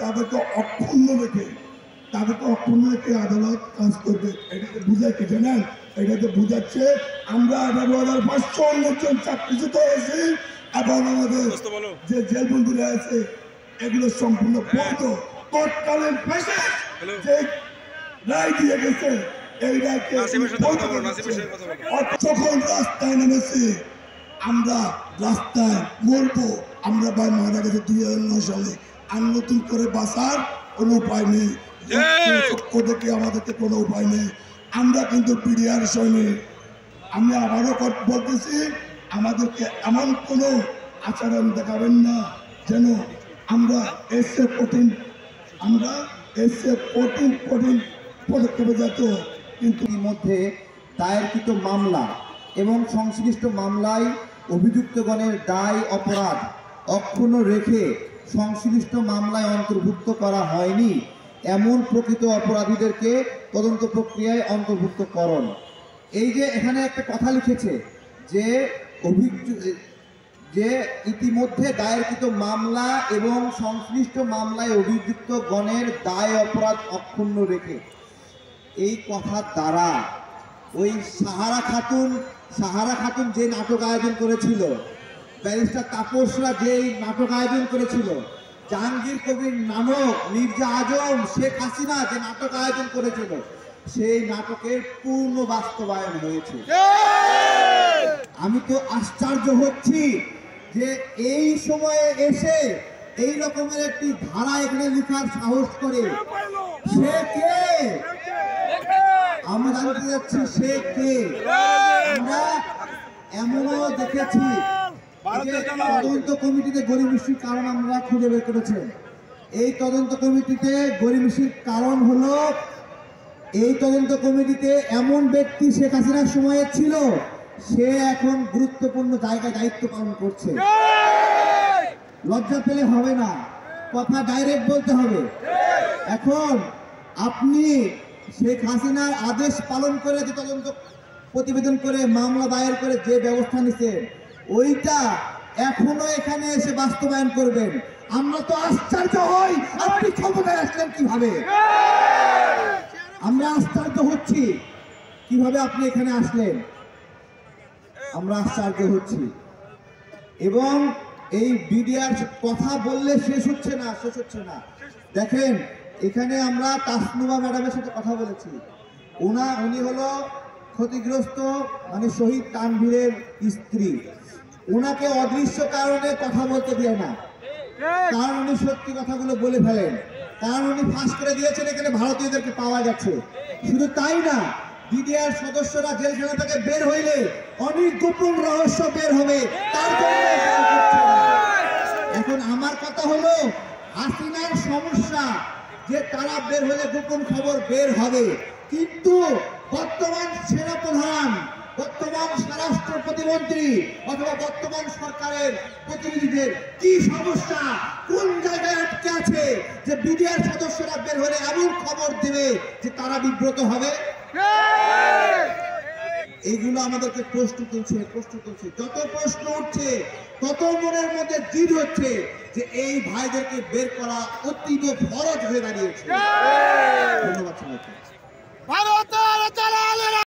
তাদেরকে অক্ষুণ্ণ রেখে আদালত কাজ করবে। এটাকে বুঝাচ্ছে জানেন, এটাকে বুঝাচ্ছে আমরা 18,500 চাকরিচ্যুত হয়েছি এবং আমাদের যে জেলবন্দীরা আছে এগুলো সম্পূর্ণ বৈধ। তৎকালীন যে রায় দিয়ে গেছে এই রায়কে যখন রাস্তায় নেমেছি আমরা রাস্তায় মরবো। আমরা ভাই মারা গেছে 2009 সালে, আর নতুন করে বাঁচার কোনো উপায় নেই, থেকে আমাদেরকে কোনো উপায় নেই। আমরা কিন্তু পিডিআর সৈনিক। আমি আবারও বলতেছি, আমাদেরকে এমন কোনো আচরণ দেখাবেন না যেন আমরা এসে কঠিন পদক্ষেপে যেত। কিন্তু মধ্যে দায়েরকৃত মামলা এবং সংশ্লিষ্ট মামলায় অভিযুক্তগণের দায় অপরাধ অক্ষুণ্ণ রেখে সংশ্লিষ্ট মামলায় অন্তর্ভুক্ত করা হয়নি এমন প্রকৃত অপরাধীদেরকে তদন্ত প্রক্রিয়ায় অন্তর্ভুক্ত করণ। এই যে এখানে একটা কথা লিখেছে যে ইতিমধ্যে দায়েরকৃত মামলা এবং সংশ্লিষ্ট মামলায় অভিযুক্ত গণের দায় অপরাধ অক্ষুণ্ণ রেখে, এই কথার দ্বারা ওই সাহারা খাতুন যে নাটক আয়োজন করেছিল, ব্যারিস্টার তাপসরা যেই নাটক আয়োজন করেছিল, জাহাঙ্গীর কবির নানক, মির্জা আজম, শেখ হাসিনা যে নাটক আয়োজন করেছিল, সেই নাটকের পূর্ণ বাস্তবায়ন হয়েছে। আমি তো আশ্চর্য হচ্ছি যে এই সময়ে এসে এই রকমের একটি ধারা এখানে লেখার সাহস করে সে কে? আমরা জানতে যাচ্ছি সে কে। আমরা এমনও দেখেছি তদন্ত কমিটিতে গরিমিসির কারণ আমরা খুঁজে বের করেছি। এই তদন্ত কমিটিতে গরিমিসির কারণ হলো এই তদন্ত কমিটিতে এমন ব্যক্তি শেখ হাসিনার সময়ে ছিল, সে এখন গুরুত্বপূর্ণ জায়গায় দায়িত্ব পালন করছে। লজ্জা পেলে হবে না, কথা ডাইরেক্ট বলতে হবে। এখন আপনি শেখ হাসিনার আদেশ পালন করে যে তদন্ত প্রতিবেদন করে মামলা দায়ের করে যে ব্যবস্থা নিচ্ছেন, ওইটা এখনো এখানে এসে বাস্তবায়ন করবেন। আমরা তো আশ্চর্য হই আপনি ক্ষমতায় আসলেন কিভাবে। আমরা আশ্চর্য হচ্ছি কিভাবে আপনি এখানে আসলেন, আমরা আশ্চর্য হচ্ছি। এবং এই বিডিআর কথা বললে শেষ হচ্ছে না। দেখেন, এখানে আমরা তাসনুবা ম্যাডামের সাথে কথা বলেছি। উনি হলো ক্ষতিগ্রস্ত মানে শহীদ তানভীরের স্ত্রী। ওনাকে অদৃশ্য কারণে কথা বলতে দিয়ে না, কারণ উনি সত্যি কথাগুলো বলে ফেলেন, কারণ উনি ফাঁস করে দিয়েছেন এখানে ভারতীয়দেরকে পাওয়া গেছে। শুধু তাই না, বিডিআর সদস্যরা জেলখানা থেকে বের হইলে অনেক গোপন রহস্য বের হবে, তার জন্য এখন আমার কথা হলো হাসিনার সমস্যা যে তারা বের হলে গোপন খবর বের হবে, কিন্তু বর্তমান সেনাপ্রধান, বর্তমান স্বরাষ্ট্র প্রতিমন্ত্রী অথবা বর্তমান সরকারের প্রতিনিধিদের কি সমস্যা, কোন জায়গায় আটকে আছে যে বিডিআর সদস্যরা বের হলে এমন খবর দেবে যে তারা বিব্রত হবে? এইগুলো আমাদেরকে প্রশ্ন তুলছে। যত প্রশ্ন উঠছে তত মনের মধ্যে জিদ হচ্ছে যে এই ভাইদেরকে বের করা অতীব ফরজ হয়ে দাঁড়িয়েছে। ধন্যবাদ সবাইকে।